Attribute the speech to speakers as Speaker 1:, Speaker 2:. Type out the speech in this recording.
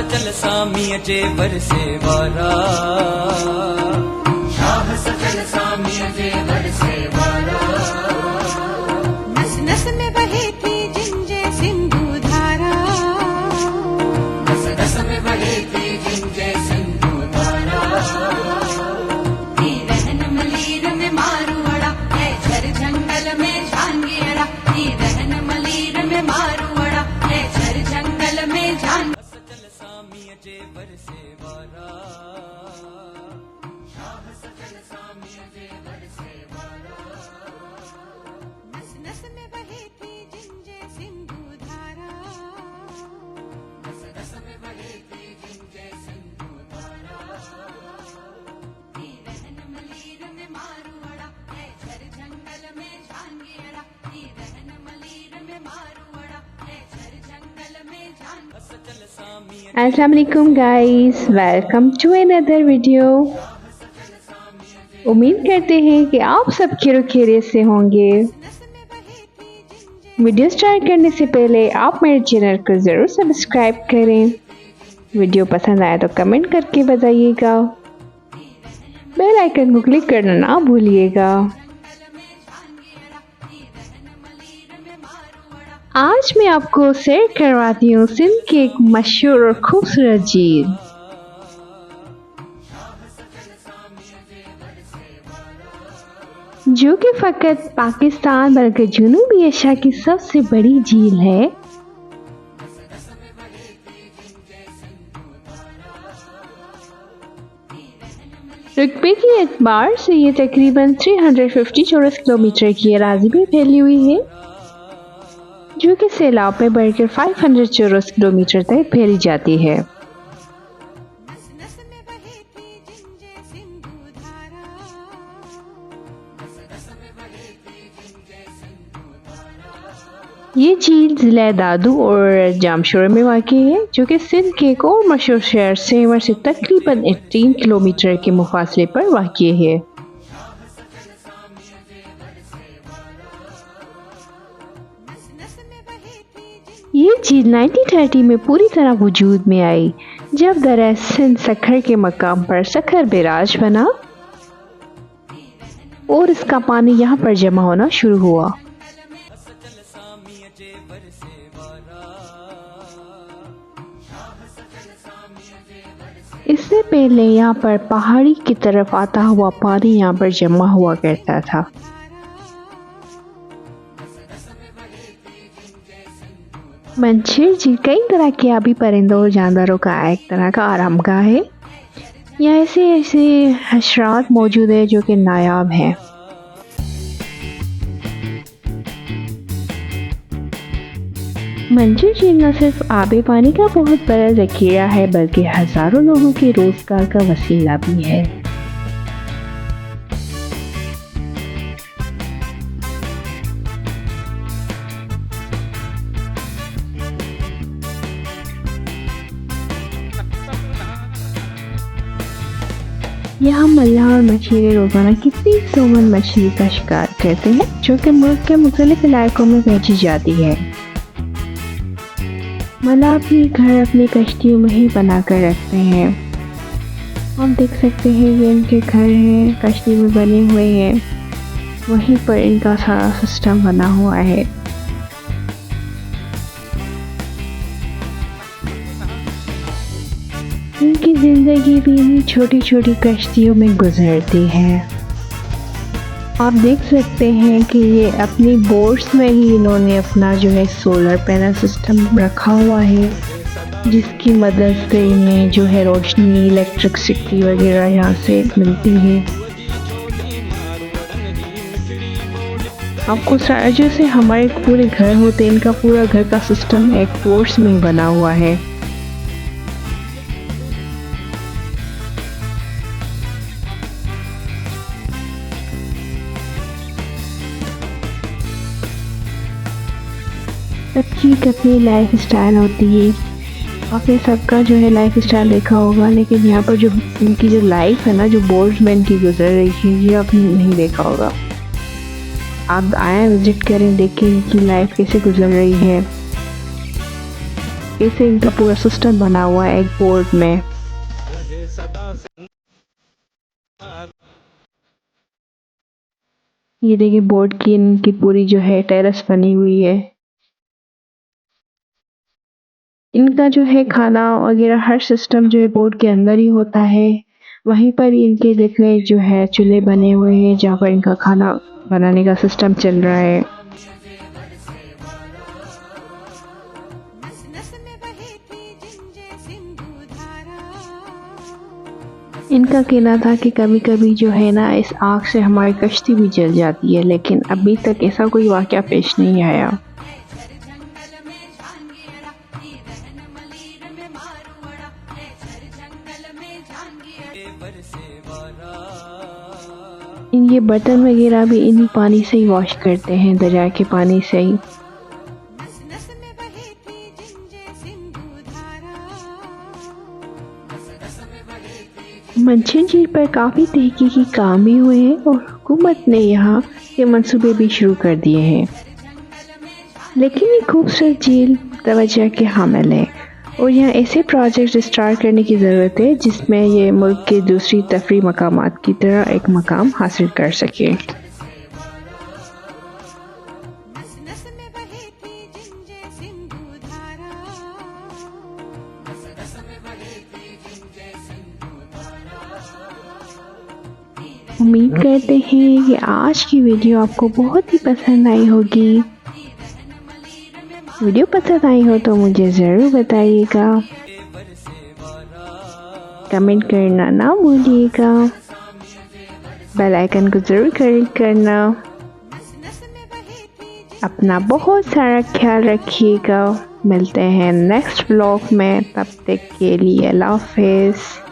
Speaker 1: सचल सामी अजे बरसे वारा, शाह सचल सामी अजे बरसे वारा।
Speaker 2: नस नस में बही थी जिंजे सिंधु धारा,
Speaker 1: नस नस में बही थी जिंजे सिंधु धारा।
Speaker 2: ती रहन मलीर में मारुआड़ा, है झर जंगल में झांगियड़ा। ती रहन मलीर में मारुआड़ा, है झर जंगल में झांग।
Speaker 1: सचल सामी अजे बरसे वारा, शाह सचल सामी अजे बरसे वारा।
Speaker 2: नस नस में बही थी जिंजे सिंधु धारा,
Speaker 1: नस नस में बही थी जिंजे सिंधु धारा।
Speaker 2: ती रहन मलीर में मारुआड़ा, है झर जंगल में झांगियड़ा। ती रहन मलीर में मारुआड़ा, है झर जंगल में झांग।
Speaker 1: सचल सामी
Speaker 3: अस्सलाम वालेकुम guys, welcome to another video. उम्मीद करते हैं कि आप सब खैरियत से होंगे।
Speaker 2: नस में बही थी जिंजे
Speaker 3: वीडियो स्टार्ट करने से पहले आप मेरे चैनल को ज़रूर सब्सक्राइब करें। वीडियो पसंद आया तो कमेंट करके बताइएगा। बेल आइकन को क्लिक करना ना भूलिएगा। आज मैं आपको शेयर करवाती हूँ सिंध की एक मशहूर और खूबसूरत झील, जो कि फ़कत पाकिस्तान बल्कि जनूबी एशिया की सबसे बड़ी झील है। रकबे के एतबार से ये तकरीबन 350 चौरस किलोमीटर की अराजी में फैली हुई है, जो कि सैलाब में बढ़कर 500 चौरस किलोमीटर तक फैली जाती है।
Speaker 2: नस नस में बही थी जिंजे सिंधु धारा,
Speaker 3: ये झील ज़िला दादू और जामशोर में वाक़ है, जो कि सिंध के एक और मशहूर शहर सेवर से तकरीबन 18 किलोमीटर के मुफासले पर वाक़ है।
Speaker 2: नस नस में बही थी जिंजे
Speaker 3: ये झील 1930 में पूरी तरह वजूद में आई, जब दरिया सिंध सखर के मकाम पर सखर बैराज बना और इसका पानी यहाँ पर जमा होना शुरू हुआ।
Speaker 1: सचल सामी अजे बरसे वारा, शाह सचल सामी अजे बरसे।
Speaker 3: इससे पहले यहाँ पर पहाड़ी की तरफ आता हुआ पानी यहाँ पर जमा हुआ करता था। मंछेर झील कई तरह के आबी परिंदों और जानवरों का एक तरह का आरामगाह है। यहाँ ऐसे हशरात मौजूद है जो कि नायाब हैं। मंछेर झील न सिर्फ आबे पानी का बहुत बड़ा जखीरा है, बल्कि हजारों लोगों के रोजगार का वसीला भी है। यहाँ मल्लाह और मछली रोजाना कितनी सोमन मछली का शिकार करते हैं, जो कि मुल्क के मुख्तलिफ इलाकों में बेची जाती है। मल्लाह अपने घर अपनी कश्तियों में ही बना कर रखते हैं। आप देख सकते हैं ये इनके घर हैं, कश्ती में बने हुए हैं, वहीं पर इनका सारा सिस्टम बना हुआ है। इनकी ज़िंदगी भी इन्हीं छोटी छोटी कश्तियों में गुजरती है। आप देख सकते हैं कि ये अपनी बोट्स में ही इन्होंने अपना जो है सोलर पैनल सिस्टम रखा हुआ है, जिसकी मदद से इन्हें जो है रोशनी, इलेक्ट्रिसिटी वगैरह यहाँ से मिलती है। आपको सारा जैसे हमारे पूरे घर होते हैं, इनका पूरा घर का सिस्टम एक बोट्स में बना हुआ है। सबकी एक अपनी लाइफ स्टाइल होती है। आपने सबका जो है लाइफ स्टाइल देखा होगा, लेकिन यहाँ पर जो इनकी जो लाइफ है ना, जो बोर्ड्समैन की गुजर रही है, ये आपने नहीं देखा होगा। आप आए विजिट करें, देखें इनकी लाइफ कैसे गुजर रही है। तरीके से इनका पूरा सिस्टम बना हुआ है एक बोर्ड में। ये देखिए बोर्ड की इनकी पूरी जो है टेरेस बनी हुई है। इनका जो है खाना वगैरह हर सिस्टम जो है बोर्ड के अंदर ही होता है। वहीं पर इनके देखने जो है चूल्हे बने हुए हैं जहाँ पर इनका खाना बनाने का सिस्टम चल रहा है।
Speaker 2: नस नस में बही थी जिंजे सिंधु धारा।
Speaker 3: इनका कहना था कि कभी कभी जो है ना इस आग से हमारी कश्ती भी जल जाती है, लेकिन अभी तक ऐसा कोई वाक़या पेश नहीं आया।
Speaker 2: जंगल में झांगियड़ा नी रहन मलीर में मारुअड़ा है झर जंगल में झांगियड़ा।
Speaker 3: ये बर्तन वगैरह भी इन्हीं पानी से ही वॉश करते हैं, दरिया के पानी से ही।
Speaker 2: नस नस में बही थी जिंजे सिंधु धारा।
Speaker 3: मंछिन झील पर काफ़ी तहकीकी काम भी हुए हैं और हुकूमत ने यहाँ के मंसूबे भी शुरू कर दिए हैं। लेकिन ये खूबसूरत झील तवज्जो के हामिल है और यहाँ ऐसे प्रोजेक्ट स्टार्ट करने की ज़रूरत है जिसमें ये मुल्क के दूसरी तफरी मकामात की तरह एक मकाम हासिल कर सके।
Speaker 2: नस नस में बही थी जिंजे सिंधु धारा।
Speaker 3: उम्मीद करते हैं कि आज की वीडियो आपको बहुत ही पसंद आई होगी। वीडियो पसंद आई हो तो मुझे ज़रूर बताइएगा, कमेंट करना ना भूलिएगा, बेल आइकन को ज़रूर क्लिक करना। अपना बहुत सारा ख्याल रखिएगा। मिलते हैं नेक्स्ट व्लॉग में, तब तक के लिए अल्लाह हाफ़िज़।